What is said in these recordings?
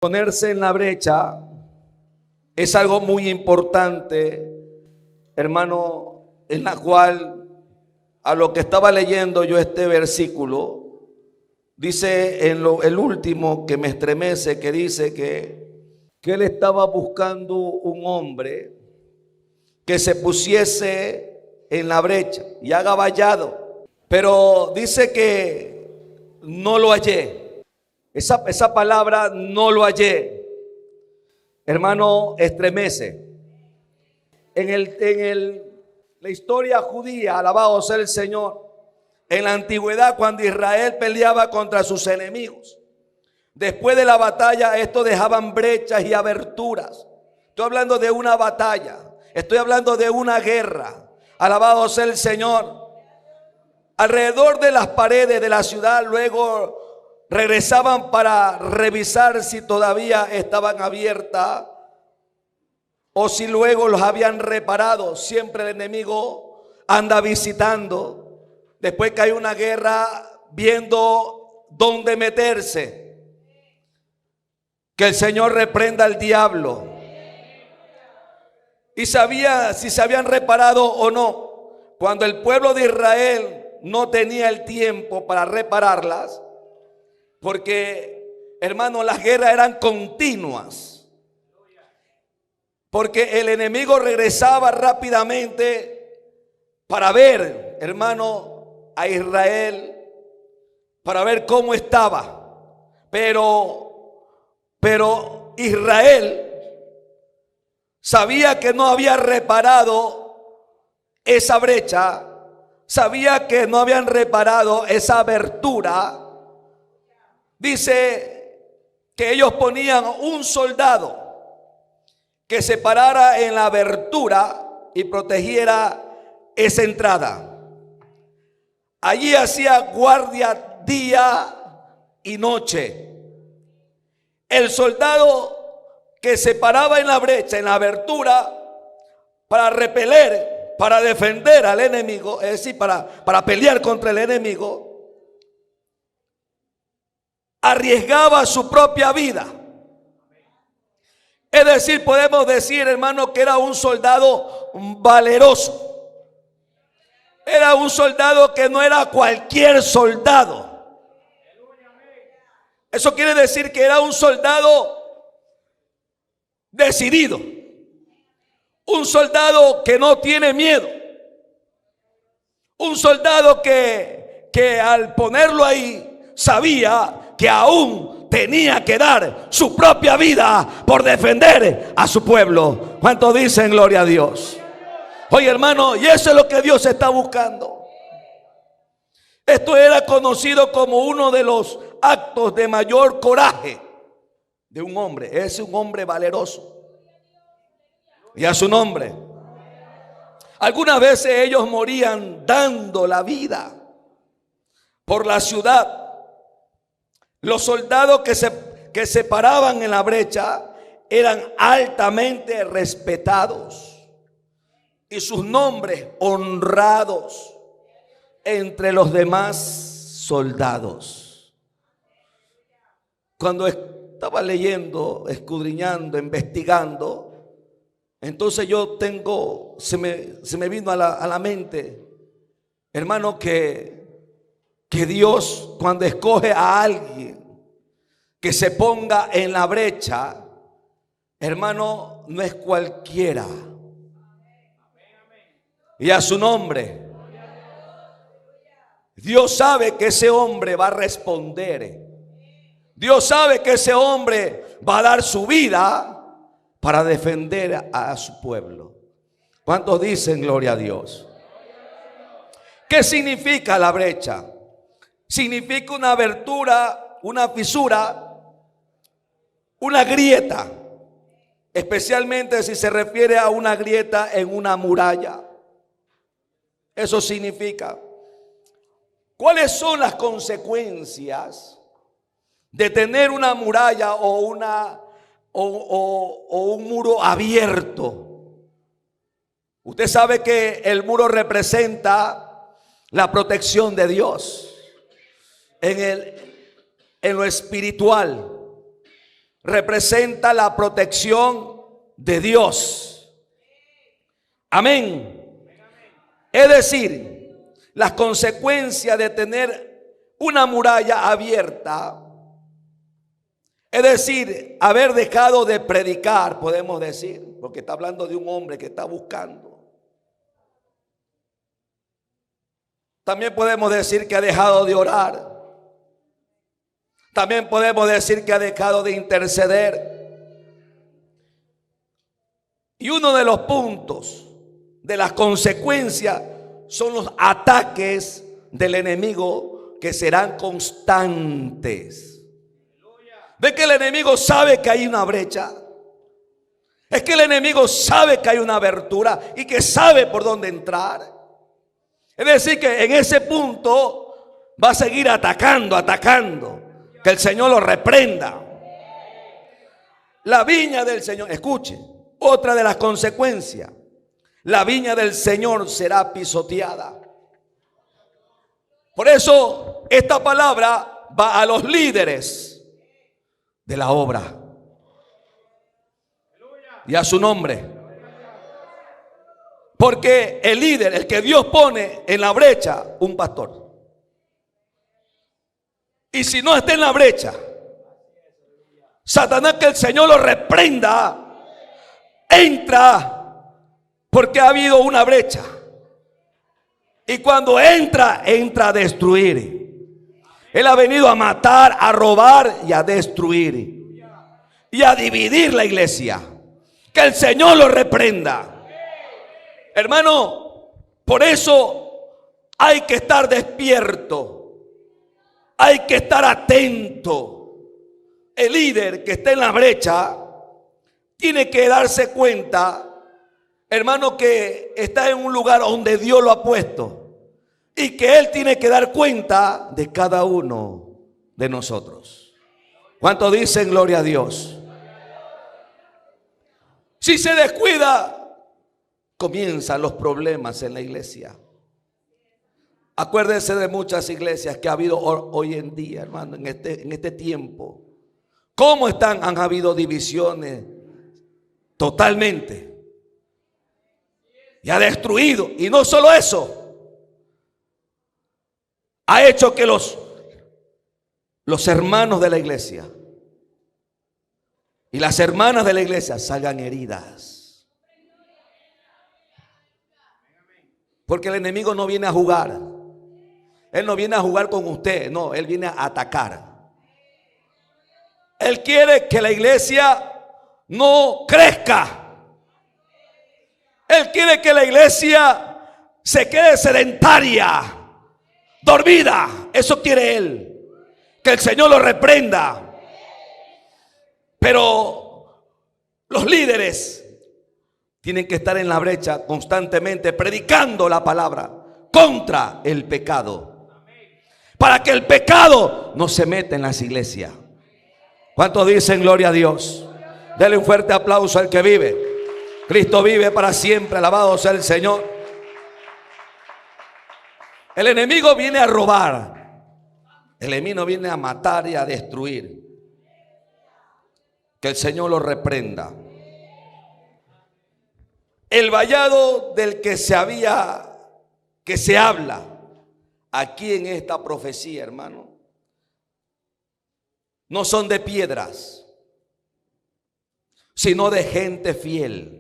Ponerse en la brecha es algo muy importante, hermano, en la cual a lo que estaba leyendo yo este versículo, dice el último que me estremece, que dice que él estaba buscando un hombre que se pusiese en la brecha y haga vallado, pero dice que no lo hallé. Esa palabra no lo hallé, hermano, estremece. La historia judía, alabado sea el Señor, en la antigüedad, cuando Israel peleaba contra sus enemigos, después de la batalla, estos dejaban brechas y aberturas. Estoy hablando de una batalla, estoy hablando de una guerra, alabado sea el Señor. Alrededor de las paredes de la ciudad, luego regresaban para revisar si todavía estaban abiertas o si luego los habían reparado. Siempre el enemigo anda visitando, después que hay una guerra, viendo dónde meterse. Que el Señor reprenda al diablo. Y sabía si se habían reparado o no. Cuando el pueblo de Israel no tenía el tiempo para repararlas, porque, hermano, las guerras eran continuas, porque el enemigo regresaba rápidamente para ver, hermano, a Israel, para ver cómo estaba. Pero Israel sabía que no había reparado esa brecha, sabía que no habían reparado esa abertura. Dice que ellos ponían un soldado que se parara en la abertura y protegiera esa entrada. Allí hacía guardia día y noche. El soldado que se paraba en la brecha, en la abertura, para repeler, para defender al enemigo, es decir, para pelear contra el enemigo, arriesgaba su propia vida. Es decir, podemos decir, hermano, que era un soldado valeroso. Era un soldado que no era cualquier soldado. Eso quiere decir que era un soldado decidido, un soldado que no tiene miedo, un soldado que al ponerlo ahí sabía que aún tenía que dar su propia vida por defender a su pueblo. ¿Cuántos dicen gloria a Dios? Oye, hermano, y eso es lo que Dios está buscando. Esto era conocido como uno de los actos de mayor coraje de un hombre. Es un hombre valeroso. Y a su nombre. Algunas veces ellos morían dando la vida por la ciudad. Los soldados que se paraban en la brecha eran altamente respetados y sus nombres honrados entre los demás soldados. Cuando estaba leyendo, escudriñando, investigando, entonces se me vino a la mente, hermano, que Dios, cuando escoge a alguien que se ponga en la brecha, hermano, no es cualquiera. Y a su nombre, Dios sabe que ese hombre va a responder. Dios sabe que ese hombre va a dar su vida para defender a su pueblo. ¿Cuántos dicen gloria a Dios? ¿Qué significa la brecha? Significa una abertura, una fisura, una grieta, especialmente si se refiere a una grieta en una muralla. Eso significa. ¿Cuáles son las consecuencias de tener una muralla o un muro abierto? Usted sabe que el muro representa la protección de Dios en lo espiritual. representa la protección de Dios. Amén. Es decir, las consecuencias de tener una muralla abierta, es decir, haber dejado de predicar, podemos decir, porque está hablando de un hombre que está buscando. También podemos decir que ha dejado de orar. También podemos decir que ha dejado de interceder. Y uno de los puntos de las consecuencias son los ataques del enemigo, que serán constantes. ¿Ve que el enemigo sabe que hay una brecha? Es que el enemigo sabe que hay una abertura y que sabe por dónde entrar. Es decir, que en ese punto va a seguir atacando. Que el Señor lo reprenda. La viña del Señor, escuche, otra de las consecuencias: la viña del Señor será pisoteada. Por eso esta palabra va a los líderes de la obra y a su nombre. Porque el líder, el que Dios pone en la brecha, un pastor. Y si no está en la brecha, Satanás, que el Señor lo reprenda, entra porque ha habido una brecha. Y cuando entra a destruir. Él ha venido a matar, a robar y a destruir. Y a dividir la iglesia. Que el Señor lo reprenda. Hermano, por eso hay que estar despierto. Hay que estar atento. El líder que está en la brecha tiene que darse cuenta, hermano, que está en un lugar donde Dios lo ha puesto. Y que Él tiene que dar cuenta de cada uno de nosotros. ¿Cuántos dicen gloria a Dios? Si se descuida, comienzan los problemas en la iglesia. Acuérdense de muchas iglesias que ha habido hoy en día, hermano, en este tiempo. ¿Cómo están? Han habido divisiones totalmente. Y ha destruido. Y no solo eso. Ha hecho que los hermanos de la iglesia y las hermanas de la iglesia salgan heridas. Porque el enemigo no viene a jugar. Él no viene a jugar con usted. No, él viene a atacar. Él quiere que la iglesia no crezca. Él quiere que la iglesia se quede sedentaria, dormida. Eso quiere él. Que el Señor lo reprenda. Pero los líderes tienen que estar en la brecha constantemente, predicando la palabra contra el pecado, para que el pecado no se meta en las iglesias. ¿Cuántos dicen gloria a Dios? Dele un fuerte aplauso al que vive. Cristo vive para siempre, alabado sea el Señor. El enemigo viene a robar. El enemigo viene a matar y a destruir. Que el Señor lo reprenda. El vallado del que se habla aquí en esta profecía, hermano, no son de piedras, sino de gente fiel,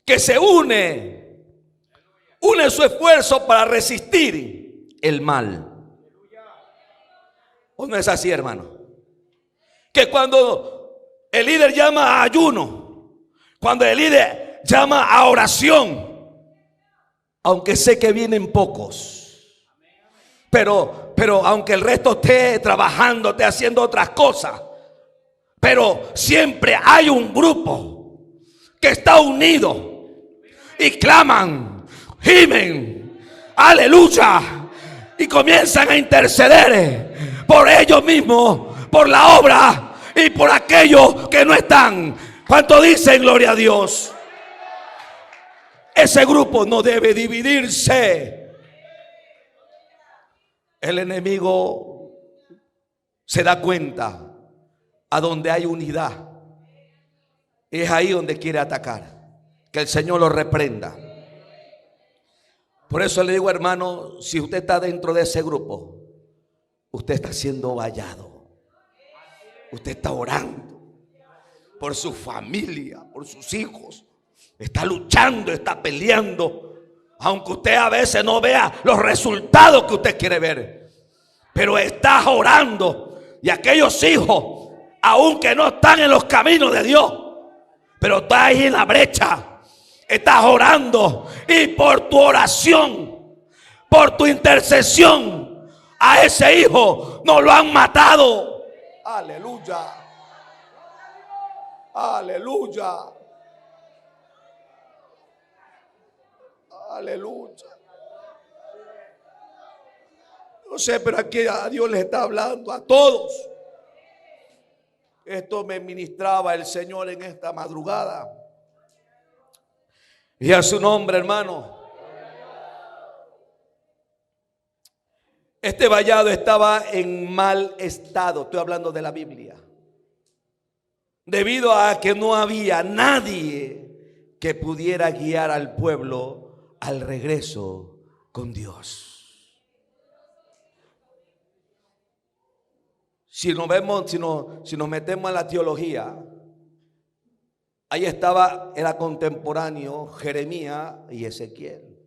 que se une su esfuerzo para resistir el mal. ¿O no es así, hermano? Que cuando el líder llama a ayuno, cuando el líder llama a oración, aunque sé que vienen pocos, pero aunque el resto esté trabajando, esté haciendo otras cosas, pero siempre hay un grupo que está unido y claman, gimen, aleluya, y comienzan a interceder por ellos mismos, por la obra y por aquellos que no están. ¿Cuánto dicen gloria a Dios? Ese grupo no debe dividirse. El enemigo se da cuenta a donde hay unidad, es ahí donde quiere atacar. Que el Señor lo reprenda. Por eso le digo, hermano, si usted está dentro de ese grupo, usted está siendo vallado. Usted está orando por su familia, por sus hijos. Está luchando, está peleando. Aunque usted a veces no vea los resultados que usted quiere ver, pero está orando. Y aquellos hijos, aunque no están en los caminos de Dios, pero está ahí en la brecha. Estás orando, y por tu oración, por tu intercesión, a ese hijo no lo han matado. Aleluya. Aleluya. Aleluya. No sé, pero aquí a Dios les está hablando a todos. Esto me ministraba el Señor en esta madrugada. Y a su nombre, hermano. Este vallado estaba en mal estado. Estoy hablando de la Biblia. Debido a que no había nadie que pudiera guiar al pueblo al regreso con Dios. Si nos metemos en la teología, ahí era contemporáneo Jeremías y Ezequiel.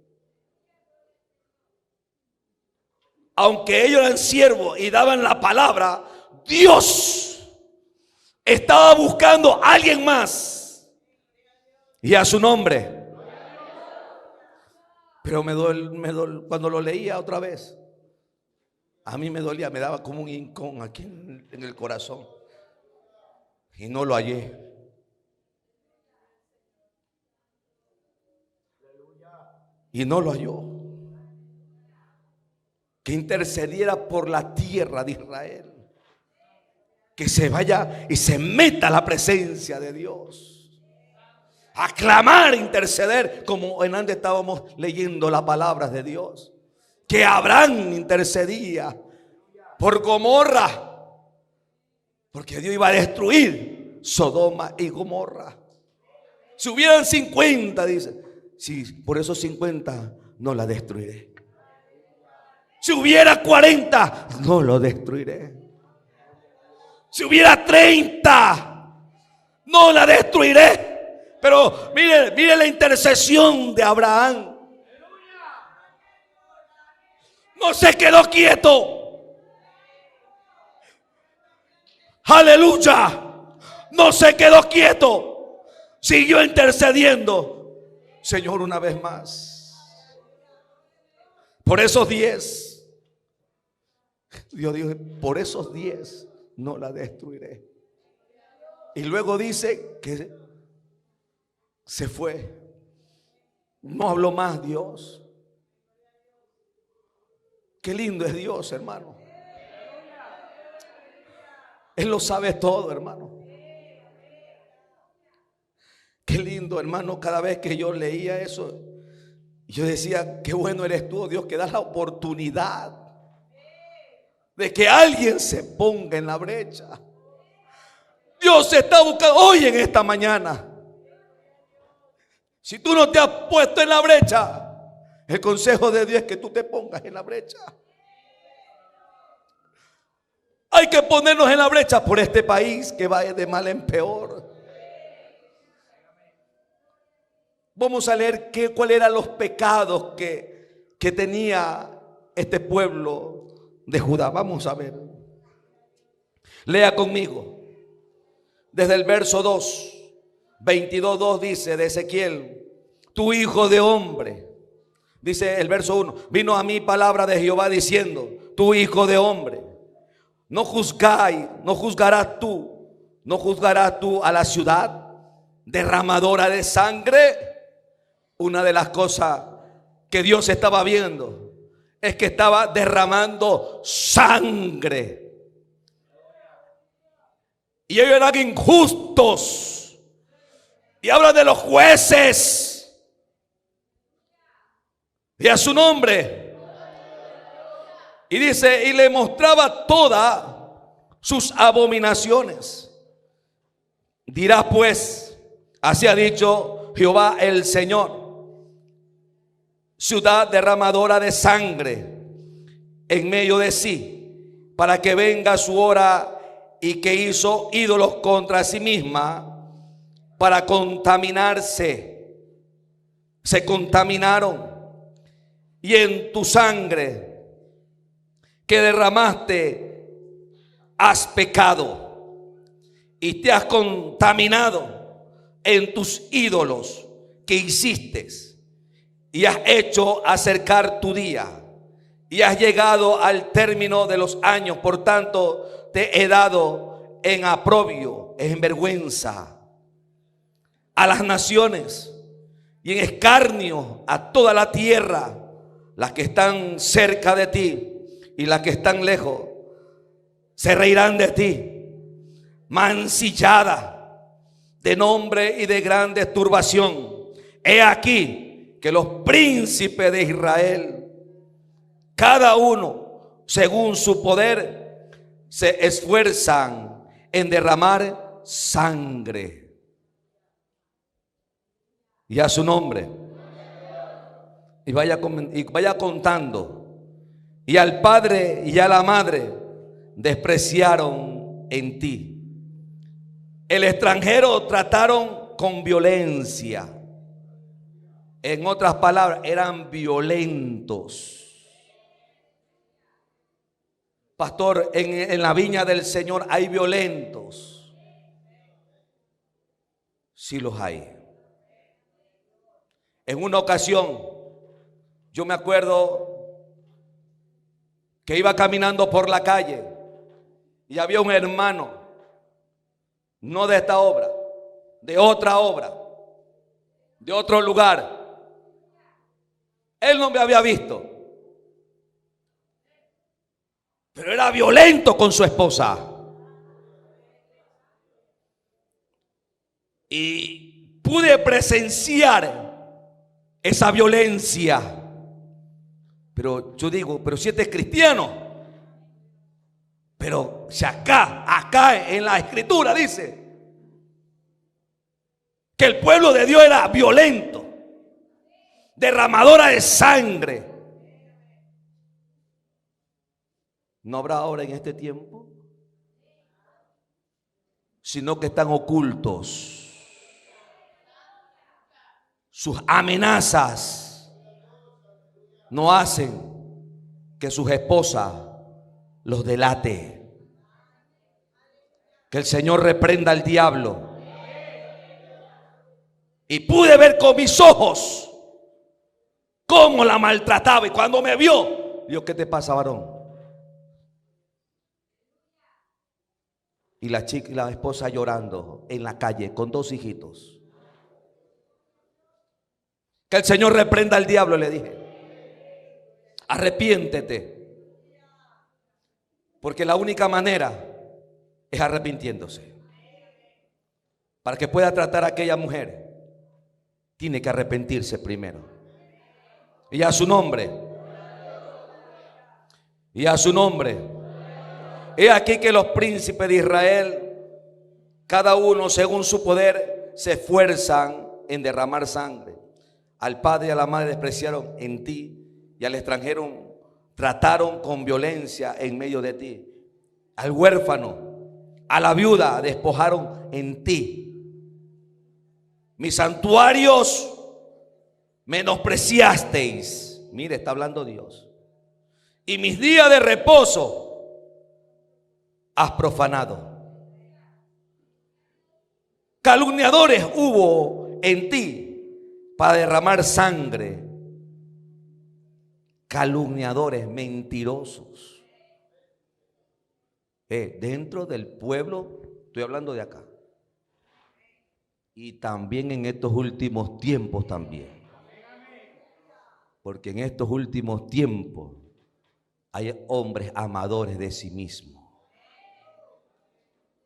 Aunque ellos eran siervos y daban la palabra, Dios estaba buscando a alguien más. Y a su nombre. Pero cuando lo leía otra vez, a mí me dolía, me daba como un hincón aquí en el corazón. Y no lo hallé. Y no lo halló. Que intercediera por la tierra de Israel. Que se vaya y se meta a la presencia de Dios. A clamar, interceder, como en antes estábamos leyendo las palabras de Dios. Que Abraham intercedía por Gomorra, porque Dios iba a destruir Sodoma y Gomorra. Si hubieran 50, dice, sí, por esos 50 no la destruiré. Si hubiera 40, no lo destruiré. Si hubiera 30, no la destruiré. Pero mire la intercesión de Abraham. No se quedó quieto. Aleluya. No se quedó quieto. Siguió intercediendo. Señor, una vez más. Por esos 10. Dios dijo, por esos 10 no la destruiré. Y luego dice que se fue. No habló más Dios. Qué lindo es Dios, hermano. Él lo sabe todo, hermano. Qué lindo, hermano. Cada vez que yo leía eso, yo decía, qué bueno eres tú, Dios, que das la oportunidad de que alguien se ponga en la brecha. Dios se está buscando hoy en esta mañana. Si tú no te has puesto en la brecha, el consejo de Dios es que tú te pongas en la brecha. Hay que ponernos en la brecha por este país que va de mal en peor. Vamos a leer cuáles eran los pecados que tenía este pueblo de Judá. Vamos a ver. Lea conmigo. Desde el verso 2, 22:2 dice de Ezequiel: tu hijo de hombre. Dice el verso 1: vino a mí palabra de Jehová diciendo, tu hijo de hombre, no juzgarás tú a la ciudad derramadora de sangre. Una de las cosas que Dios estaba viendo es que estaba derramando sangre. Y ellos eran injustos. Y habla de los jueces. Y a su nombre. Y dice, y le mostraba todas sus abominaciones. Dirás pues, así ha dicho Jehová el Señor: ciudad derramadora de sangre en medio de sí, para que venga su hora, y que hizo ídolos contra sí misma para contaminarse. Se contaminaron, y en tu sangre que derramaste has pecado, y te has contaminado en tus ídolos que hiciste, y has hecho acercar tu día, y has llegado al término de los años. Por tanto te he dado en aprobio, en vergüenza a las naciones, y en escarnio a toda la tierra. Las que están cerca de ti y las que están lejos se reirán de ti, mancillada de nombre y de grande turbación. He aquí que los príncipes de Israel, cada uno según su poder, se esfuerzan en derramar sangre. Y a su nombre. Y vaya contando. Y al padre y a la madre despreciaron en ti. El extranjero trataron con violencia. En otras palabras, eran violentos. Pastor, en la viña del Señor hay violentos. Sí los hay. En una ocasión, yo me acuerdo que iba caminando por la calle y había un hermano, no de esta obra, de otra obra, de otro lugar. Él no me había visto, pero era violento con su esposa. Y pude presenciar esa violencia. Pero yo digo, pero si este es cristiano. Pero si acá en la escritura dice que el pueblo de Dios era violento, derramadora de sangre. ¿No habrá ahora en este tiempo? Sino que están ocultos. Sus amenazas no hacen que sus esposas los delate. Que el Señor reprenda al diablo. Y pude ver con mis ojos cómo la maltrataba. Y cuando me vio, dijo: ¿qué te pasa, varón? Y la chica y la esposa llorando en la calle con 2 hijitos. Que el Señor reprenda al diablo, le dije. Arrepiéntete, porque la única manera es arrepintiéndose. Para que pueda tratar a aquella mujer, tiene que arrepentirse primero. Y a su nombre. Y a su nombre. He aquí que los príncipes de Israel, cada uno según su poder, se esfuerzan en derramar sangre. Al padre y a la madre despreciaron en ti, y al extranjero trataron con violencia en medio de ti. Al huérfano, a la viuda despojaron en ti. Mis santuarios menospreciasteis. Mire, está hablando Dios. Y mis días de reposo has profanado. Calumniadores hubo en ti para derramar sangre. Calumniadores, mentirosos. Dentro del pueblo, estoy hablando de acá. Y también en estos últimos tiempos también. Porque en estos últimos tiempos hay hombres amadores de sí mismos.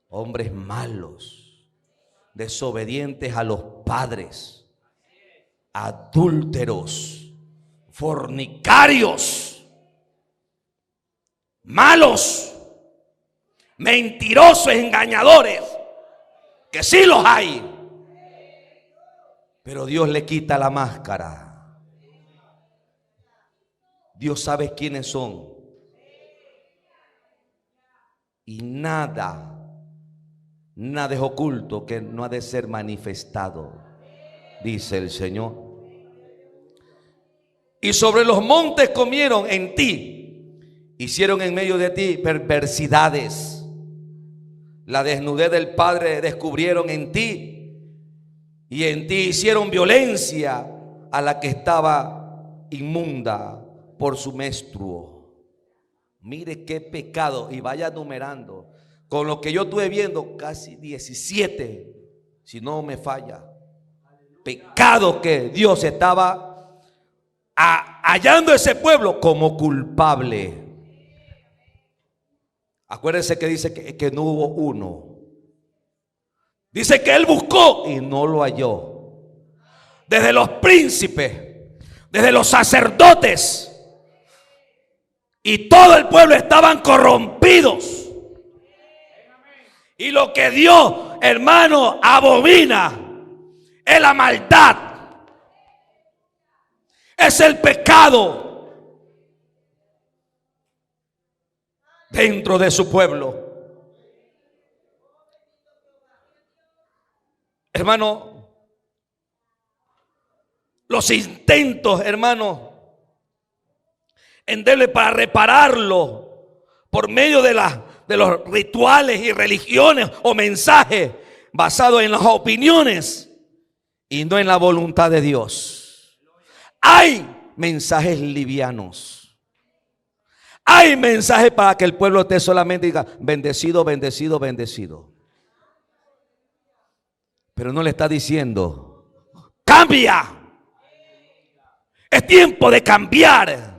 Hombres malos, desobedientes a los padres, adúlteros, fornicarios, malos, mentirosos, engañadores, que sí los hay, pero Dios le quita la máscara. Dios sabe quiénes son. Y nada es oculto que no ha de ser manifestado, dice el Señor. Y sobre los montes comieron en ti, hicieron en medio de ti perversidades. La desnudez del Padre descubrieron en ti, y en ti hicieron violencia a la que estaba inmunda por su menstruo. Mire qué pecado, y vaya numerando. Con lo que yo estuve viendo, casi 17, si no me falla, pecado que Dios estaba hallando a ese pueblo como culpable. Acuérdense que dice que no hubo uno. Dice que él buscó y no lo halló. Desde los príncipes, desde los sacerdotes, y todo el pueblo estaban corrompidos. Y lo que Dios, hermano, abomina es la maldad, es el pecado dentro de su pueblo. Hermano, los intentos, hermano, endeble para repararlo por medio de los rituales y religiones o mensajes basados en las opiniones y no en la voluntad de Dios. Hay mensajes livianos. Hay mensajes para que el pueblo esté solamente diga bendecido, bendecido, bendecido. Pero no le está diciendo cambia. Es tiempo de cambiar.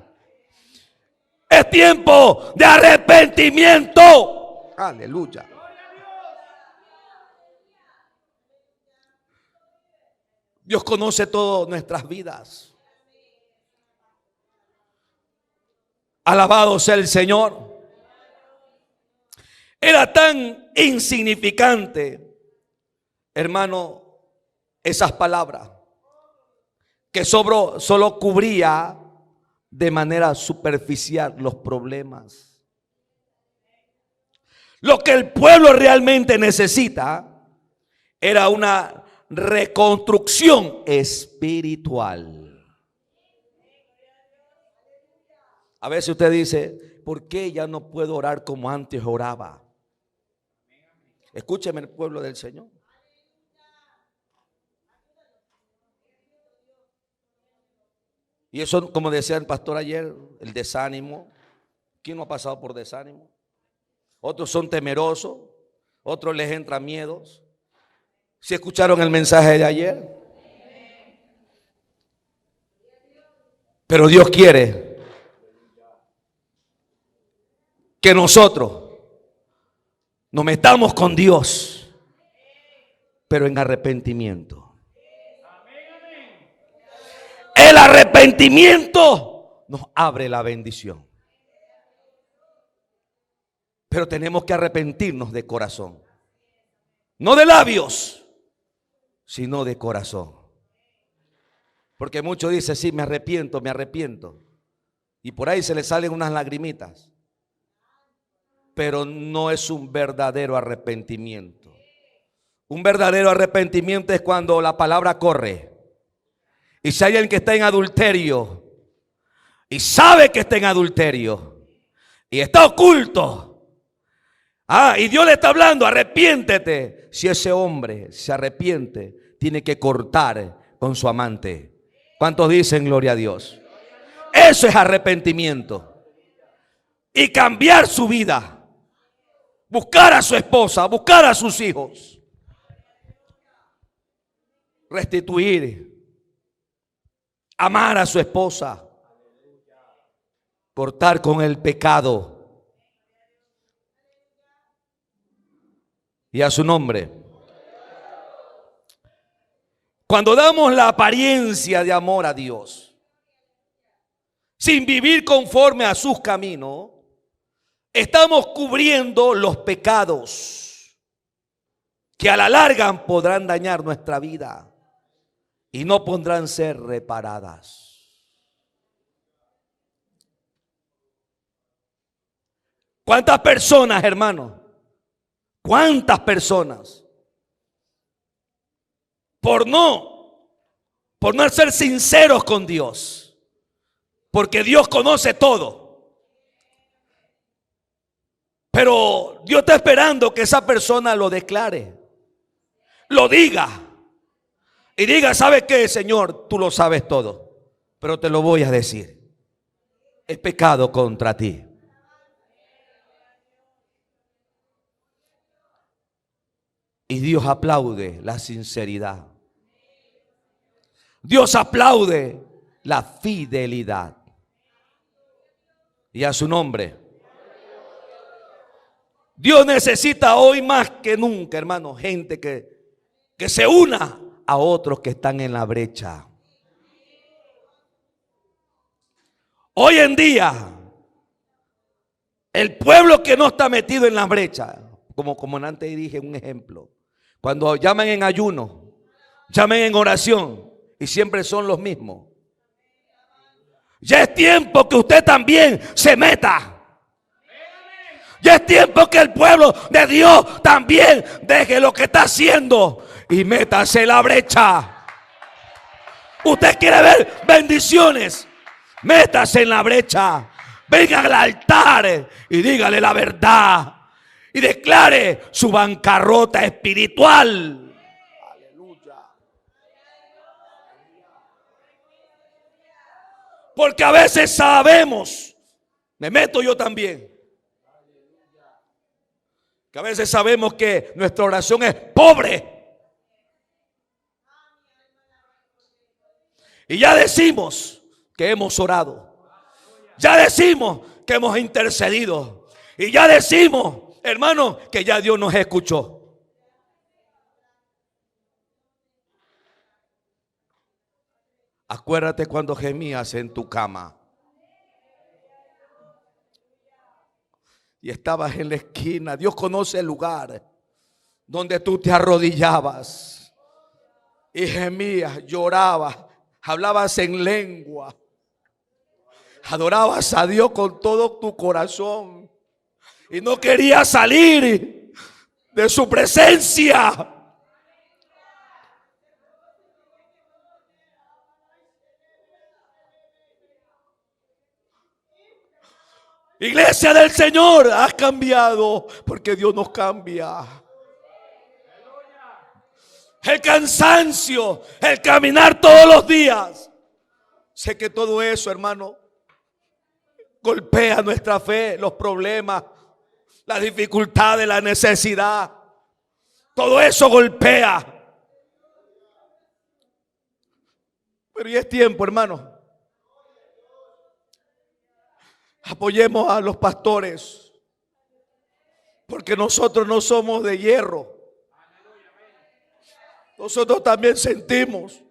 Es tiempo de arrepentimiento. Aleluya. Dios conoce todas nuestras vidas. Alabado sea el Señor. Era tan insignificante, hermano, esas palabras, que solo cubría de manera superficial los problemas. Lo que el pueblo realmente necesita era una reconstrucción espiritual. A veces usted dice, ¿por qué ya no puedo orar como antes oraba? Escúcheme, el pueblo del Señor. Y eso, como decía el pastor ayer, el desánimo. ¿Quién no ha pasado por desánimo? Otros son temerosos, otros les entran miedos. ¿Sí escucharon el mensaje de ayer? Pero Dios quiere que nosotros nos metamos con Dios, pero en arrepentimiento. El arrepentimiento nos abre la bendición. Pero tenemos que arrepentirnos de corazón. No de labios, sino de corazón. Porque muchos dicen, sí, me arrepiento, me arrepiento. Y por ahí se les salen unas lagrimitas. Pero no es un verdadero arrepentimiento. Un verdadero arrepentimiento es cuando la palabra corre. Y si hay alguien que está en adulterio y sabe que está en adulterio y está oculto, y Dios le está hablando, arrepiéntete. Si ese hombre se arrepiente, tiene que cortar con su amante. ¿Cuántos dicen gloria a Dios? Eso es arrepentimiento. Y cambiar su vida, buscar a su esposa, buscar a sus hijos, restituir, amar a su esposa, cortar con el pecado. Y a su nombre. Cuando damos la apariencia de amor a Dios, sin vivir conforme a sus caminos, estamos cubriendo los pecados que a la larga podrán dañar nuestra vida y no podrán ser reparadas. ¿Cuántas personas, hermanos? ¿Cuántas personas? Por no ser sinceros con Dios, porque Dios conoce todo, pero Dios está esperando que esa persona lo declare, lo diga y diga: ¿sabes qué, Señor? Tú lo sabes todo, pero te lo voy a decir. He pecado contra ti. Y Dios aplaude la sinceridad. Dios aplaude la fidelidad. Y a su nombre. Dios necesita hoy más que nunca, hermano, gente que se una a otros que están en la brecha. Hoy en día, el pueblo que no está metido en la brecha, como antes dije un ejemplo, cuando llaman en ayuno, llaman en oración y siempre son los mismos. Ya es tiempo que usted también se meta. Ya es tiempo que el pueblo de Dios también deje lo que está haciendo y métase en la brecha. Usted quiere ver bendiciones, métase en la brecha. Venga al altar y dígale la verdad. Y declare su bancarrota espiritual. Aleluya. Porque a veces sabemos, me meto yo también, que a veces sabemos que nuestra oración es pobre. Y ya decimos que hemos orado. Ya decimos que hemos intercedido. Y ya decimos, hermano, que ya Dios nos escuchó. Acuérdate cuando gemías en tu cama y estabas en la esquina. Dios conoce el lugar donde tú te arrodillabas y gemías, llorabas, hablabas en lengua, adorabas a Dios con todo tu corazón. Y no quería salir de su presencia. Iglesia del Señor, has cambiado, porque Dios nos cambia. El cansancio, el caminar todos los días. Sé que todo eso, hermano, golpea nuestra fe, los problemas, la dificultad de la necesidad. Todo eso golpea. Pero ya es tiempo, hermano. Apoyemos a los pastores, porque nosotros no somos de hierro. Nosotros también sentimos.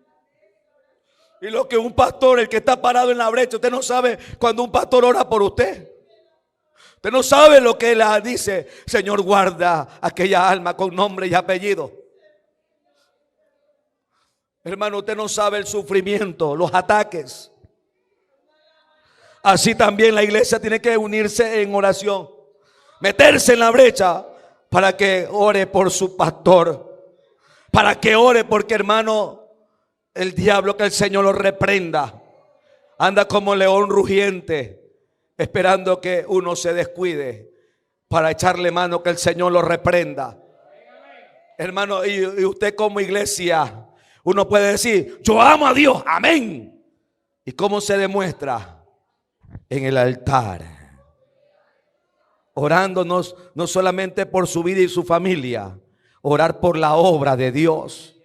Y lo que un pastor, el que está parado en la brecha, usted no sabe cuando un pastor ora por usted. Usted no sabe lo que él dice: Señor, guarda aquella alma con nombre y apellido. Hermano, usted no sabe el sufrimiento, los ataques. Así también la iglesia tiene que unirse en oración, meterse en la brecha para que ore por su pastor, para que ore, porque, hermano, el diablo, que el Señor lo reprenda, anda como león rugiente, esperando que uno se descuide para echarle mano, que el Señor lo reprenda. Hermano, y usted como iglesia, uno puede decir: yo amo a Dios, amén. ¿Y cómo se demuestra? En el altar, orándonos no solamente por su vida y su familia, orar por la obra de Dios,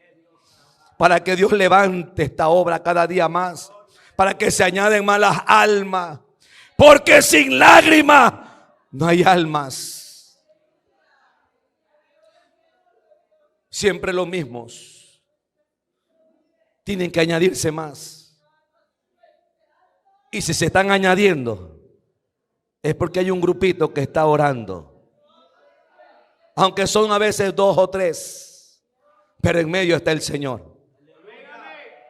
para que Dios levante esta obra cada día más, para que se añaden más las almas, porque sin lágrimas no hay almas. Siempre los mismos, tienen que añadirse más. Y si se están añadiendo, es porque hay un grupito que está orando. Aunque son a veces 2 o 3. pero en medio está el Señor.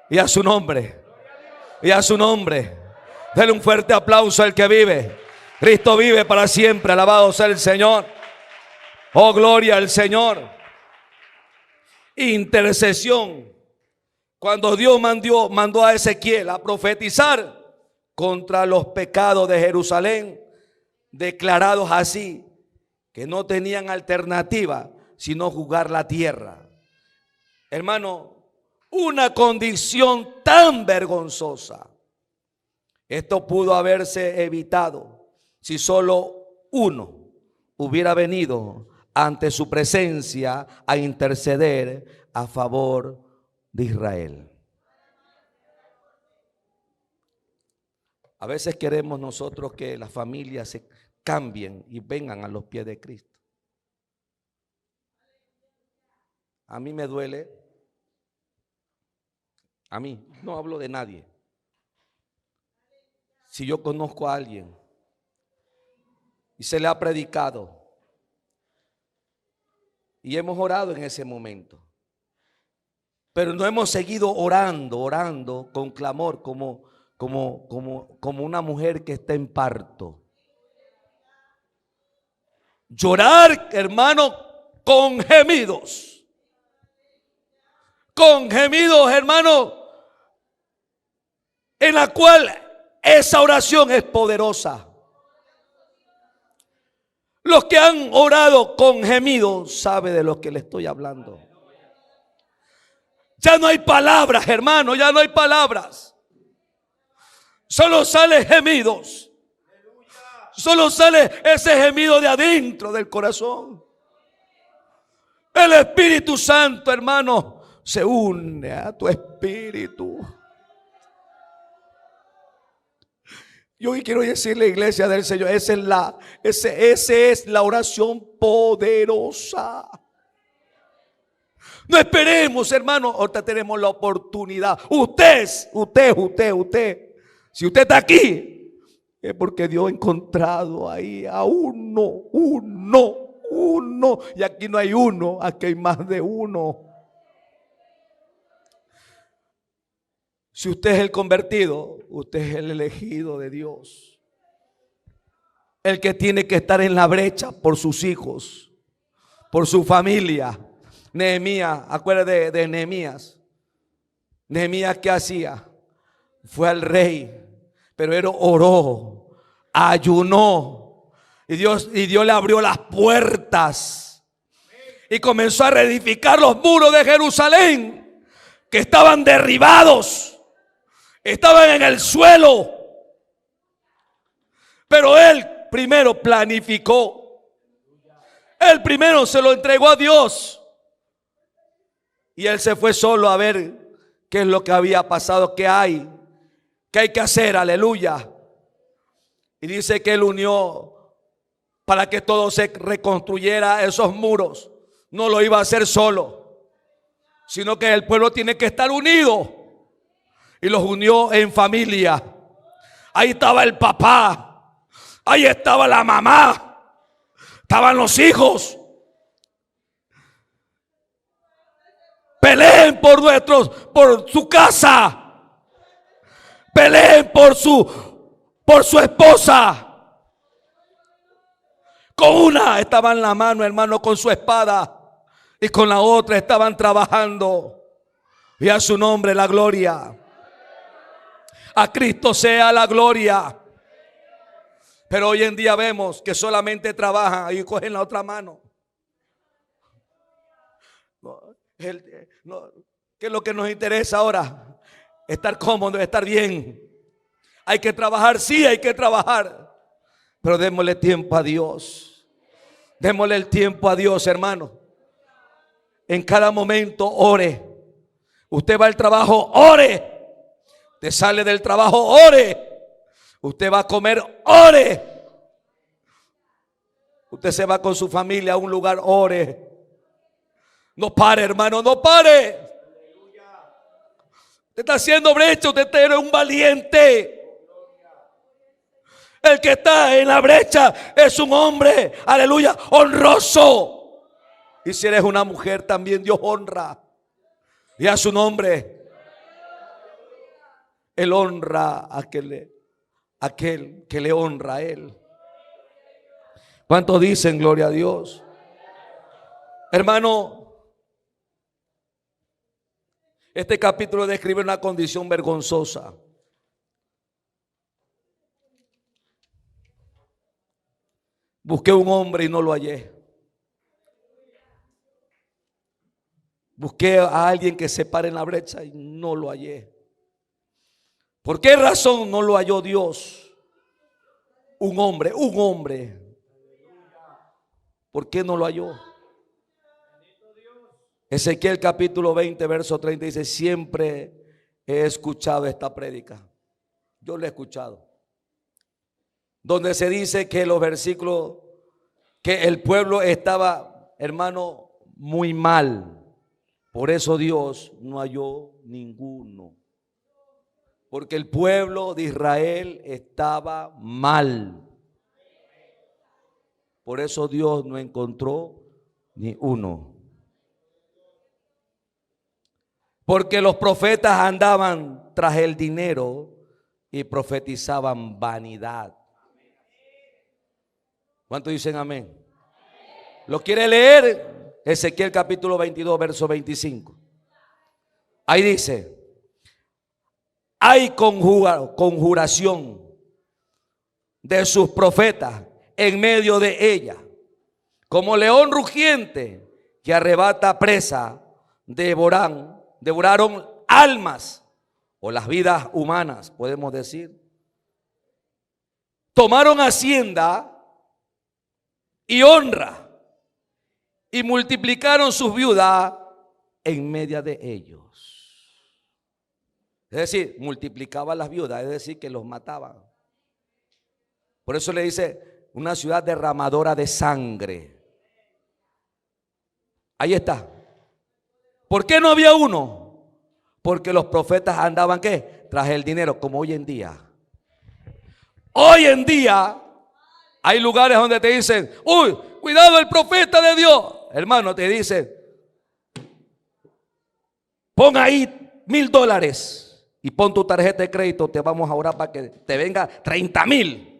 Y a su nombre, y a su nombre. Dale un fuerte aplauso al que vive. Cristo vive para siempre, alabado sea el Señor. Oh, gloria al Señor. Intercesión. Cuando Dios mandó a Ezequiel a profetizar contra los pecados de Jerusalén, declarados así, que no tenían alternativa sino jugar la tierra. Hermano, una condición tan vergonzosa. Esto pudo haberse evitado si solo uno hubiera venido ante su presencia a interceder a favor de Israel. A veces queremos nosotros que las familias se cambien y vengan a los pies de Cristo. A mí me duele, a mí, no hablo de nadie. Si yo conozco a alguien y se le ha predicado y hemos orado en ese momento, pero no hemos seguido orando con clamor como una mujer que está en parto. Llorar, hermano, con gemidos, hermano, en la cual esa oración es poderosa. Los que han orado con gemidos saben de lo que le estoy hablando. Ya no hay palabras, hermano, ya no hay palabras. Solo salen gemidos. Solo sale ese gemido de adentro del corazón. El Espíritu Santo, hermano, se une a tu espíritu. Yo hoy quiero decirle, iglesia del Señor, esa es la oración poderosa. No esperemos, hermano, ahorita tenemos la oportunidad. Usted. Si usted está aquí, es porque Dios ha encontrado ahí a uno. Y aquí no hay uno, aquí hay más de uno. Si usted es el convertido, usted es el elegido de Dios. El que tiene que estar en la brecha por sus hijos, por su familia. Nehemías, acuérdate de Nehemías. Nehemías, ¿qué hacía? Fue al rey, pero él oró, ayunó, y Dios le abrió las puertas y comenzó a reedificar los muros de Jerusalén que estaban derribados, estaban en el suelo. Pero él primero planificó, él primero se lo entregó a Dios. Y él se fue solo a ver qué es lo que había pasado, qué hay que hacer, aleluya. Y dice que él unió para que todo se reconstruyera esos muros. No lo iba a hacer solo, sino que el pueblo tiene que estar unido. Y los unió en familia. Ahí estaba el papá, ahí estaba la mamá, estaban los hijos. Peleen por su casa. Peleen por su esposa. Con una estaba en la mano, hermano, con su espada, y con la otra estaban trabajando. Y a su nombre la gloria. A Cristo sea la gloria. Pero hoy en día vemos que solamente trabajan y cogen la otra mano. ¿Qué es lo que nos interesa ahora? Estar cómodo, estar bien. Hay que trabajar, sí, hay que trabajar, pero démosle tiempo a Dios. Démosle el tiempo a Dios, hermano. En cada momento ore. Usted va al trabajo, ore. Usted sale del trabajo, ore. Usted va a comer, ore. Usted se va con su familia a un lugar, ore. No pare, hermano, no pare. Usted está haciendo brecha, usted es un valiente. El que está en la brecha es un hombre, aleluya, honroso. Y si eres una mujer, también Dios honra. Y a su nombre. Él honra a aquel que le honra a Él. ¿Cuántos dicen gloria a Dios? Hermano, este capítulo describe una condición vergonzosa. Busqué un hombre y no lo hallé. Busqué a alguien que se pare en la brecha y no lo hallé. ¿Por qué razón no lo halló Dios? Un hombre. ¿Por qué no lo halló? Ezequiel capítulo 20, verso 30 dice: siempre he escuchado esta prédica. Yo la he escuchado. Donde se dice que los versículos, que el pueblo estaba, hermano, muy mal. Por eso Dios no halló ninguno. Porque el pueblo de Israel estaba mal. Por eso Dios no encontró ni uno. Porque los profetas andaban tras el dinero y profetizaban vanidad. ¿Cuántos dicen amén? ¿Lo quiere leer? Ezequiel capítulo 22, verso 25. Ahí dice: hay conjuración de sus profetas en medio de ella, como león rugiente que arrebata presa, devoraron almas o las vidas humanas, podemos decir. Tomaron hacienda y honra y multiplicaron sus viudas en medio de ellos. Es decir, multiplicaban las viudas, es decir, que los mataban. Por eso le dice una ciudad derramadora de sangre. Ahí está. ¿Por qué no había uno? Porque los profetas andaban, ¿qué? Tras el dinero, como hoy en día. Hoy en día hay lugares donde te dicen: uy, cuidado, el profeta de Dios. Hermano, te dice: pon ahí $1,000 y pon tu tarjeta de crédito, te vamos a orar para que te venga 30,000.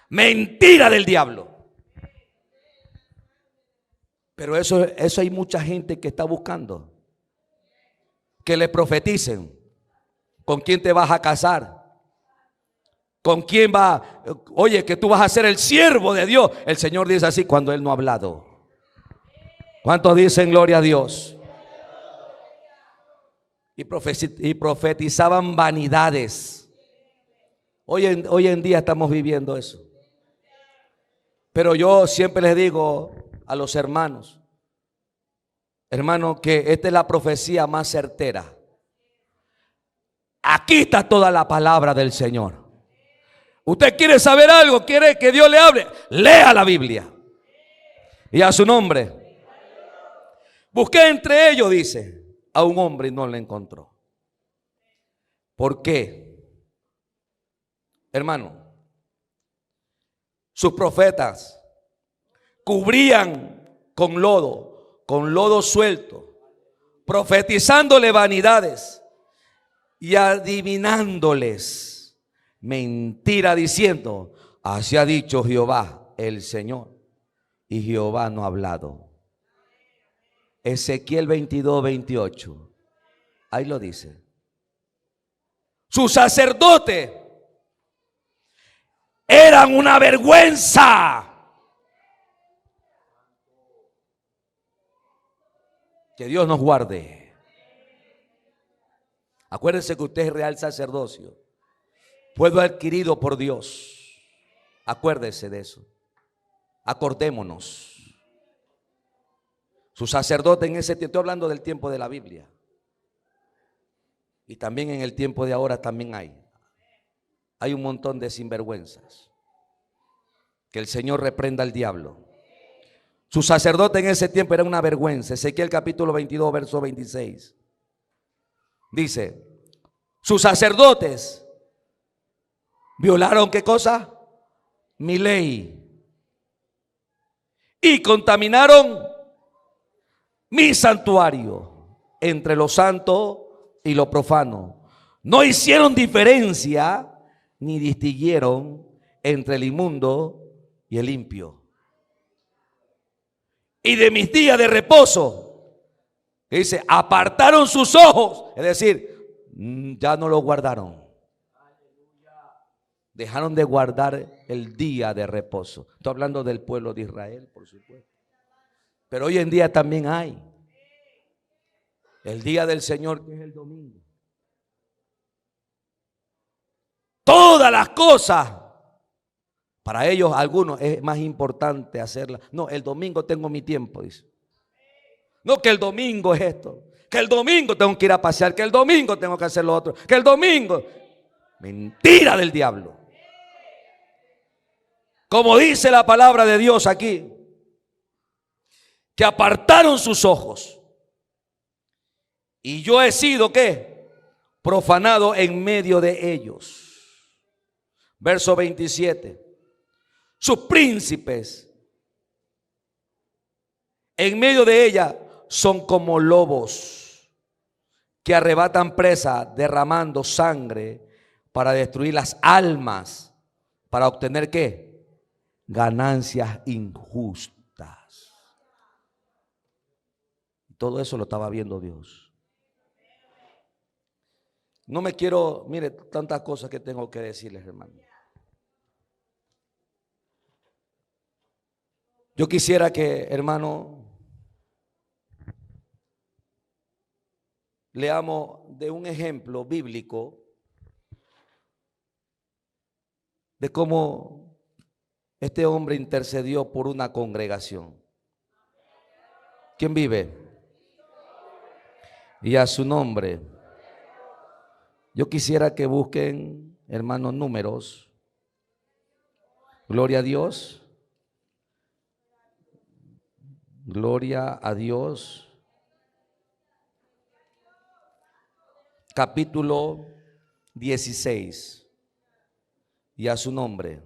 Mentira del diablo. Pero eso hay mucha gente que está buscando que le profeticen. ¿Con quién te vas a casar? ¿Con quién va? Oye, que tú vas a ser el siervo de Dios. El Señor dice así cuando Él no ha hablado. ¿Cuántos dicen gloria a Dios? Y profetizaban vanidades. Hoy en día estamos viviendo eso. Pero yo siempre les digo a los hermanos, que esta es la profecía más certera. Aquí está toda la palabra del Señor. Usted quiere saber algo, quiere que Dios le hable, lea la Biblia. Y a su nombre. Busqué entre ellos, dice, a un hombre y no le encontró. ¿Por qué? Hermano, sus profetas cubrían con lodo suelto, profetizándole vanidades y adivinándoles mentira, diciendo: así ha dicho Jehová el Señor, y Jehová no ha hablado. Ezequiel 22, 28. Ahí lo dice. Sus sacerdotes eran una vergüenza. Que Dios nos guarde. Acuérdense que usted es real sacerdocio, pueblo adquirido por Dios. Acuérdese de eso. Acordémonos. Su sacerdote en ese tiempo, estoy hablando del tiempo de la Biblia, y también en el tiempo de ahora también hay un montón de sinvergüenzas. Que el Señor reprenda al diablo. Su sacerdote en ese tiempo era una vergüenza. Ezequiel capítulo 22, verso 26. Dice: sus sacerdotes violaron, ¿qué cosa? Mi ley. Y contaminaron mi santuario. entre lo santo y lo profano. No hicieron diferencia ni distinguieron entre el inmundo y el limpio. Y de mis días de reposo, dice, apartaron sus ojos, es decir, ya no lo guardaron. Dejaron de guardar el día de reposo. Estoy hablando del pueblo de Israel, por supuesto. Pero hoy en día también hay el día del Señor, que es el domingo. Todas las cosas, para ellos, algunos, es más importante hacerlas. No, el domingo tengo mi tiempo, dice. No, que el domingo es esto. Que el domingo tengo que ir a pasear. Que el domingo tengo que hacer lo otro. Que el domingo. Mentira del diablo. Como dice la palabra de Dios aquí, que apartaron sus ojos. Y yo he sido, ¿qué? Profanado en medio de ellos. Verso 27. Sus príncipes en medio de ella son como lobos que arrebatan presa, derramando sangre para destruir las almas, para obtener ¿qué? Ganancias injustas. Todo eso lo estaba viendo Dios. No me quiero, mire, tantas cosas que tengo que decirles, hermano. Yo quisiera que, hermano, leamos de un ejemplo bíblico de cómo este hombre intercedió por una congregación. ¿Quién vive? Y a su nombre. Yo quisiera que busquen, hermanos, Números. Gloria a Dios. Gloria a Dios. Capítulo 16. Y a su nombre.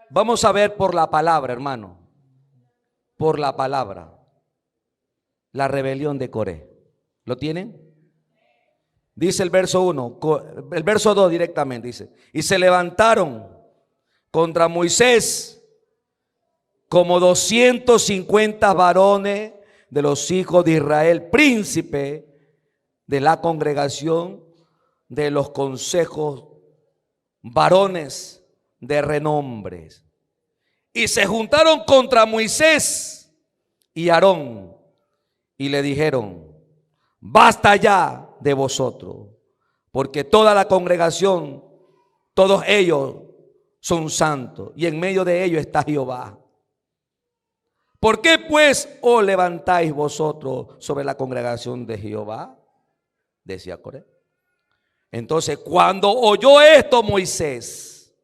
Vamos a ver por la palabra, hermano. Por la palabra. La rebelión de Coré. ¿Lo tienen? Dice el verso 1, el verso 2 directamente dice, y se levantaron contra Moisés como 250 varones de los hijos de Israel, príncipe de la congregación de los consejos, varones de renombres. Y se juntaron contra Moisés y Aarón y le dijeron, basta ya de vosotros, porque toda la congregación, todos ellos son santos, y en medio de ellos está Jehová. ¿Por qué pues os levantáis vosotros sobre la congregación de Jehová? Decía Coré. Entonces, cuando oyó esto Moisés,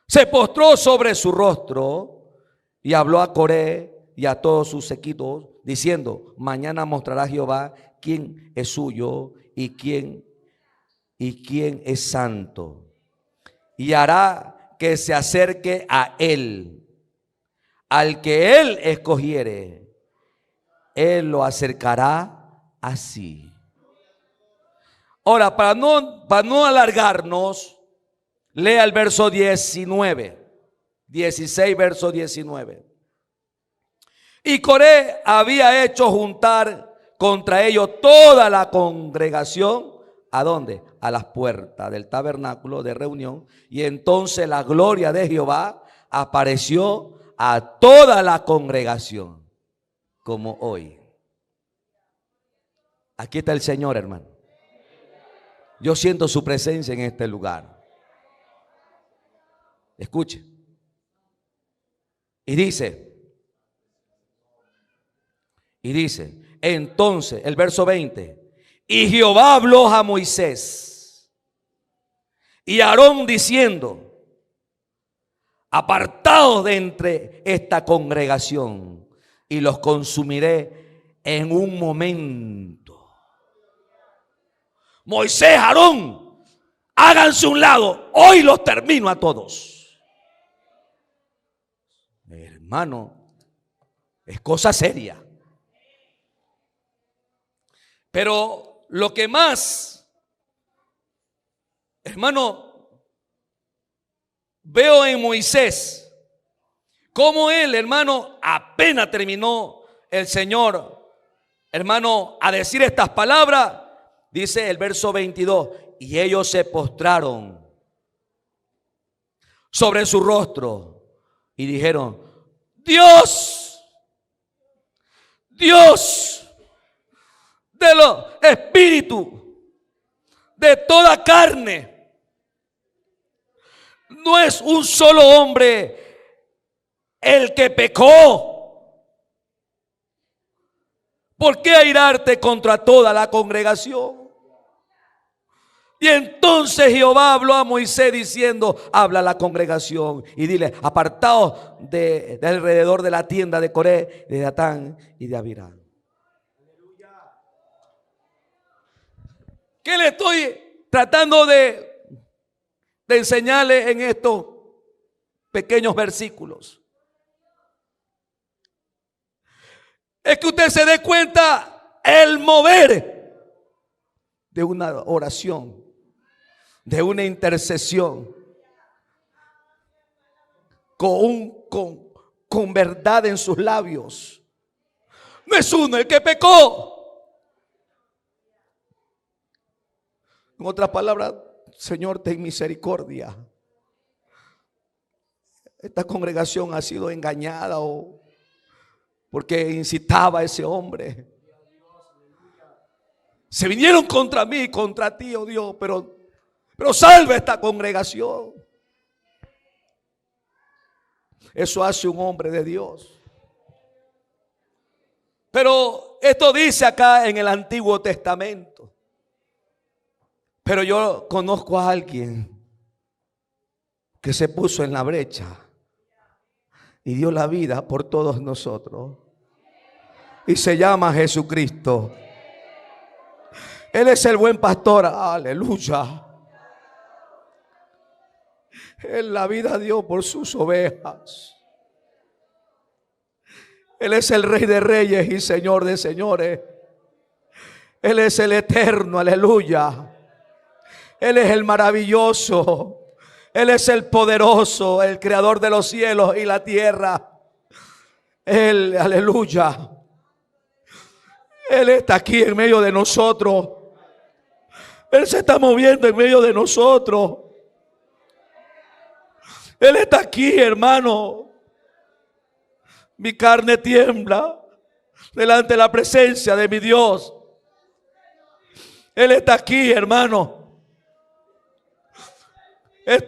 se postró sobre su rostro y habló a Coré y a todos sus séquitos, diciendo, mañana mostrará Jehová quién es suyo y quién es santo, y hará que se acerque a él. Al que él escogiere, él lo acercará así. Ahora, para no alargarnos, lea el verso 19, 16, verso 19. Y Coré había hecho juntar contra ellos toda la congregación. ¿A dónde? A las puertas del tabernáculo de reunión. Y entonces la gloria de Jehová apareció a toda la congregación, como hoy. Aquí está el Señor, hermano. Yo siento su presencia en este lugar. Escuche. Y dice, entonces, el verso 20, y Jehová habló a Moisés y a Aarón diciendo, apartados de entre esta congregación, y los consumiré en un momento. Moisés, Aarón, háganse un lado, hoy los termino a todos. Hermano, es cosa seria. Pero lo que más, hermano, veo en Moisés, cómo él, hermano, apenas terminó el Señor, hermano, a decir estas palabras, dice el verso 22, y ellos se postraron sobre su rostro y dijeron: Dios, Dios de los espíritus, de toda carne, no es un solo hombre el que pecó. ¿Por qué airarte contra toda la congregación? Y entonces Jehová habló a Moisés diciendo: habla a la congregación y dile: apartaos de alrededor de la tienda de Coré, de Datán y de Abiram. ¿Qué le estoy tratando de enseñarle en estos pequeños versículos? Es que usted se dé cuenta el mover de una oración, de una intercesión, con verdad en sus labios. No es uno el que pecó. En otras palabras: Señor, ten misericordia. Esta congregación ha sido engañada porque incitaba a ese hombre. Se vinieron contra mí, contra ti, oh Dios, pero salva esta congregación. Eso hace un hombre de Dios. Pero esto dice acá en el Antiguo Testamento. Pero yo conozco a alguien que se puso en la brecha y dio la vida por todos nosotros. Y se llama Jesucristo. Él es el buen pastor. Aleluya. Él la vida dio por sus ovejas. Él es el Rey de Reyes y Señor de Señores. Él es el eterno. Aleluya. Él es el maravilloso. Él es el poderoso, el creador de los cielos y la tierra. Él, aleluya. Él está aquí en medio de nosotros. Él se está moviendo en medio de nosotros. Él está aquí, hermano. Mi carne tiembla delante de la presencia de mi Dios. Él está aquí, hermano. Es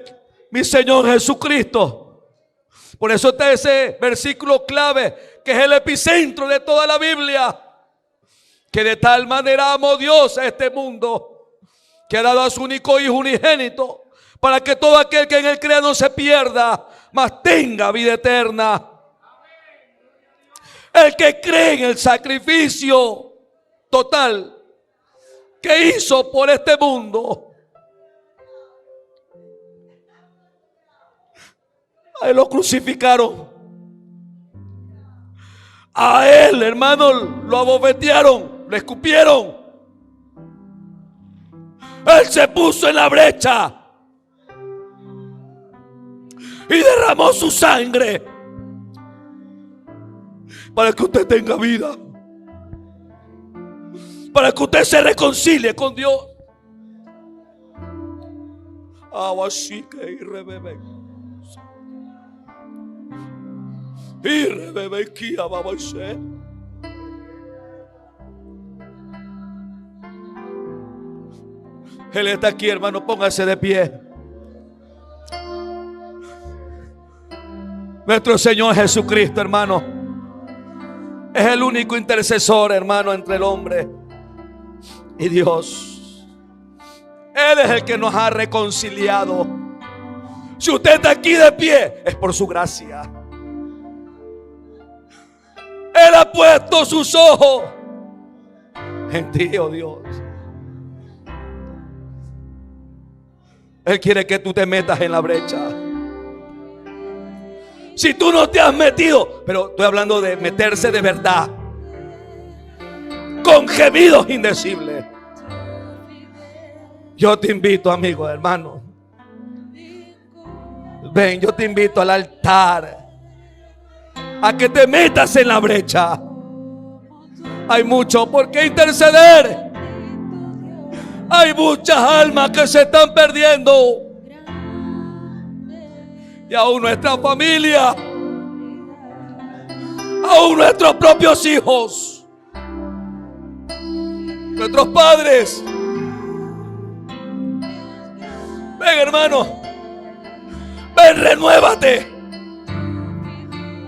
mi Señor Jesucristo. Por eso está ese versículo clave, que es el epicentro de toda la Biblia. Que de tal manera amó Dios a este mundo, que ha dado a su único Hijo unigénito, para que todo aquel que en él crea no se pierda, mas tenga vida eterna. El que cree en el sacrificio total que hizo por este mundo, a él lo crucificaron. A él, hermano, lo abofetearon, lo escupieron. Él se puso en la brecha y derramó su sangre para que usted tenga vida, para que usted se reconcilie con Dios. Él está aquí, hermano, póngase de pie. Nuestro Señor Jesucristo, hermano, es el único intercesor, hermano, entre el hombre y Dios. Él es el que nos ha reconciliado. Si usted está aquí de pie, es por su gracia. Él ha puesto sus ojos en ti, oh Dios. Él quiere que tú te metas en la brecha. Si tú no te has metido, pero estoy hablando de meterse de verdad, con gemidos indecibles. Yo te invito, amigo, hermano. Ven, yo te invito al altar a que te metas en la brecha. Hay mucho por qué interceder. Hay muchas almas que se están perdiendo. Y aún nuestra familia, aún nuestros propios hijos, nuestros padres. Ven, hermano, ven, renuévate.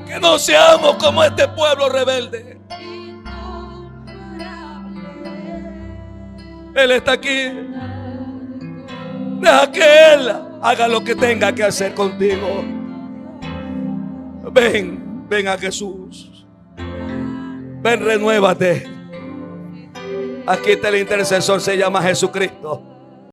Que no seamos como este pueblo rebelde. Él está aquí. Deja que Él haga lo que tenga que hacer contigo. Ven, ven a Jesús. Ven, renuévate. Aquí está el intercesor, se llama Jesucristo.